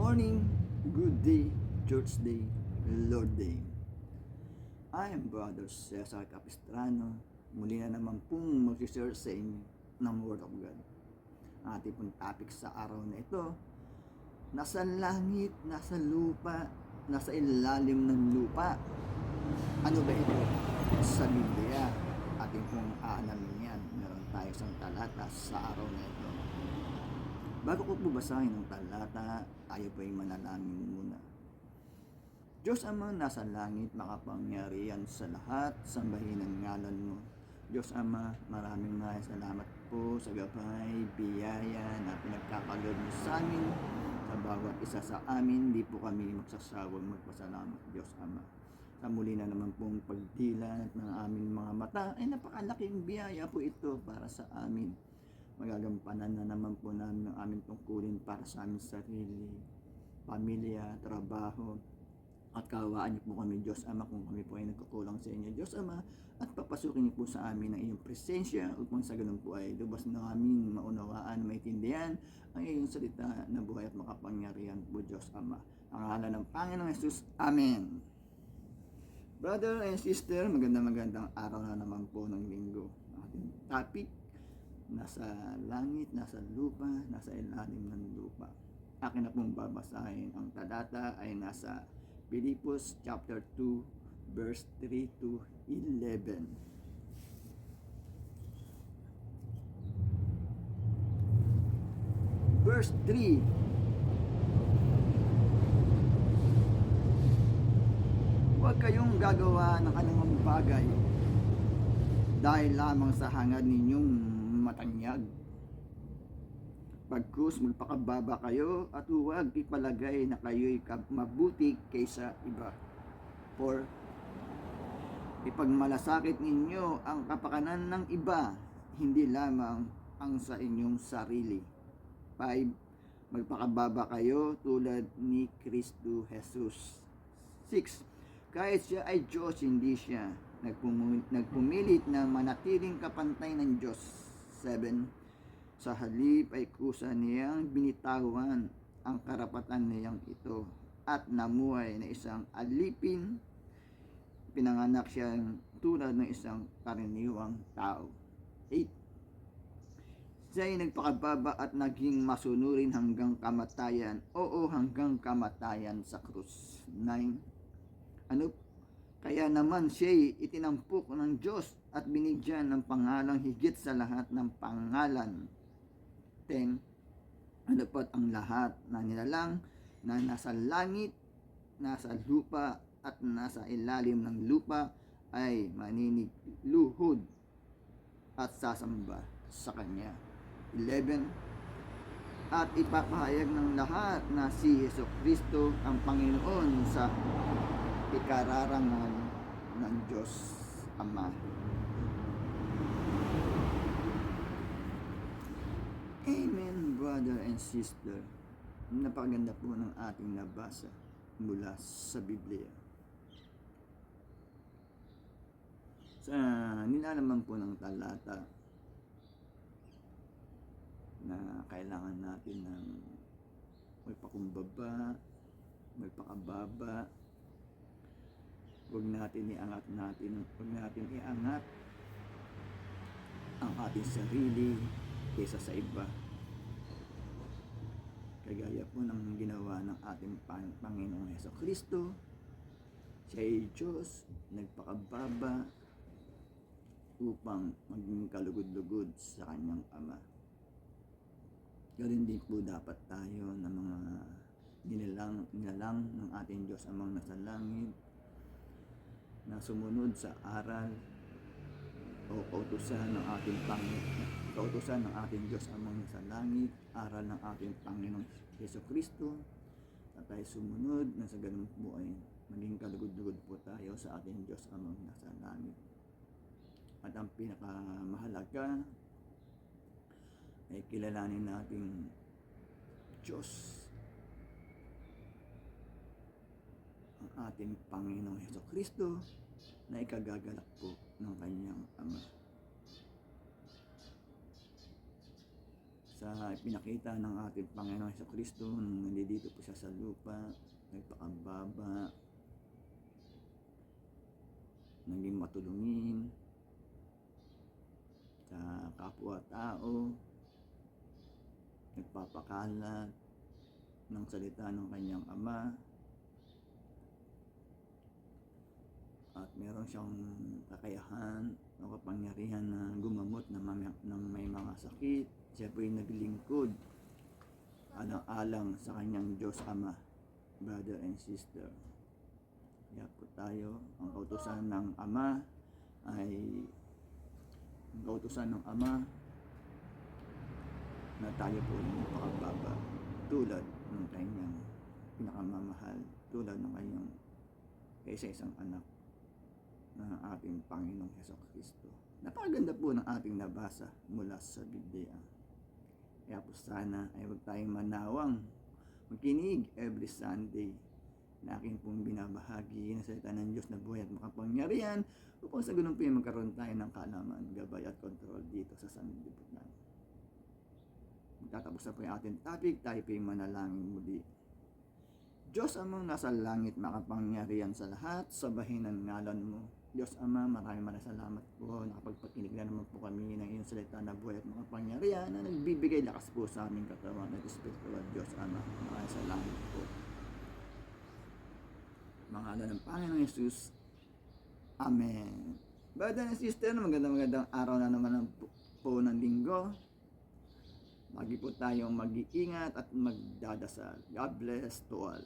morning, good day, church day, Lord day. I am Brother Cesar Capistrano. Muli na naman pong mag-share sa inyo ng Word of God. Ating pong topic sa araw na ito, nasa langit, nasa lupa, nasa ilalim ng lupa. Ano ba ito? Sa Biblia, ating pong aalamin yan. Meron tayong isang talata sa araw na ito. Bago ko po basahin ang talata, tayo po ay manalangin muna. Diyos Ama, nasa langit, makapangyarihan sa lahat, sambahin ang ngalan mo. Diyos Ama, maraming salamat po sa gabay, biyaya na pinagkakalob mo sa amin. Sa bawat isa sa amin, di po kami magsasawang magpasalamat, Diyos Ama. Sa muli na naman pong pagdilat ng aming mga mata, ay napakalaking biyaya po ito para sa amin. Magagampanan na naman po namin ang aming tungkulin para sa aming sarili, pamilya, trabaho, at kawaan niyo po kami, Diyos Ama, kung kami po ay nagkukulang sa inyo, Diyos Ama, at papasukin niyo po sa amin ang iyong presensya upang sa ganun po ay lubas na aming maunawaan, maintindihan ang iyong salita na buhay at makapangyarihan po, Diyos Ama. Ang ngalan ng Panginoong Hesus, Amen. Brother and sister, magandang araw na naman po ng linggo. Ating topic, nasa langit, nasa lupa, nasa ilalim ng lupa. Akin na pong babasahin. Ang talata ay nasa Filipos chapter 2 verse 3 to 11. Verse 3. Huwag kayong gagawa ng anumang bagay dahil lamang sa hangad ninyong matanyag. Pagkus magpakababa kayo at huwag ipalagay na kayo'y mabuti kaysa iba. 4. Ipagmalasakit ninyo ang kapakanan ng iba, hindi lamang ang sa inyong sarili. 5. Magpakababa kayo tulad ni Kristo Jesus. 6. Kahit siya ay Diyos, hindi siya nagpumilit na manatiling kapantay ng Diyos. 7. Sa halip ay kusa niyang binitawan ang karapatan niyang ito at namuhay na isang alipin. Pinanganak siya tulad ng isang karaniwang tao. 8. Siya ay nagpakababa at naging masunurin hanggang kamatayan. Oo, hanggang kamatayan sa krus. 9. Kaya naman siya'y itinampok ng Diyos at binigyan ng pangalang higit sa lahat ng pangalan. 10. Ang lahat na nilalang na nasa langit, nasa lupa at nasa ilalim ng lupa ay maninigluhod at sasamba sa Kanya. 11. At ipapahayag ng lahat na si Jesucristo ang Panginoon sa ikararangal ng Diyos Ama. Amen, brother and sister. Napakaganda po ng ating nabasa mula sa Biblia. Sa nilalaman po ng talata na kailangan natin ng magpakumbaba, magpakababa. Huwag natin iangat ang ating sarili kaysa sa iba. Kagaya po ng ginawa ng ating Panginoong Jesucristo. Siya ay Diyos, nagpakababa upang maging kalugod-lugod sa Kanyang Ama. Ganoon din po dapat tayo ng mga nilalang ng ating Diyos Amang nasa langit, na sumunod sa aral o kautusan ng ating kautusan ng ating Diyos Amang nasa langit, aral ng ating Panginoong Jesucristo, at tayo sumunod na sa ganun po ay maging kalugod-lugod po tayo sa ating Diyos Amang nasa langit. At ang pinakamahalaga ay kilalanin nating Diyos, ang ating Panginoong Jesucristo na ikagagalak po ng Kanyang Ama. sa pinakita ng ating Panginoong Jesucristo nung nandito po siya sa lupa, nagpakababa, naging matulungin sa kapwa-tao, nagpapakalat ng salita ng kanyang Ama, at meron siyang kakayahan o kapangyarihan na gumamot ng may mga sakit. Siya po'y naglingkod alang-alang sa kanyang Diyos Ama, brother and sister. Kaya po tayo, ang kautusan ng Ama na tayo po ay magpakababa tulad ng kanyang pinakamamahal, tulad ng kanyang kaisa-isang anak ng ating Panginoong Jesucristo. Napakaganda po ng ating nabasa mula sa Biblia. Kaya po sana ay huwag tayong manawang magkinig every Sunday na aking pong binabahagi ng salita ng Diyos na buhay at makapangyarihan upang sa ganun po magkaroon tayo ng kaalaman, gabay at kontrol dito sa sanlibutan. Magtatapos na po yung ating topic, tayo po yung manalangin muli. Diyos Amang nasa langit, makapangyarihan sa lahat, sabahin ang ngalan mo. Diyos Ama, maraming salamat po. Nakapagpakinig na naman po kami ng iyong salita na buhay at makapangyarihan na nagbibigay lakas po sa aming katawan at espiritual. Diyos Ama, maraming salamat po. Mga ala ng Panginoong Jesus. Amen. Brother and sister, magandang araw na naman po ng linggo. Lagi po tayong mag-iingat at magdadasal. God bless to all.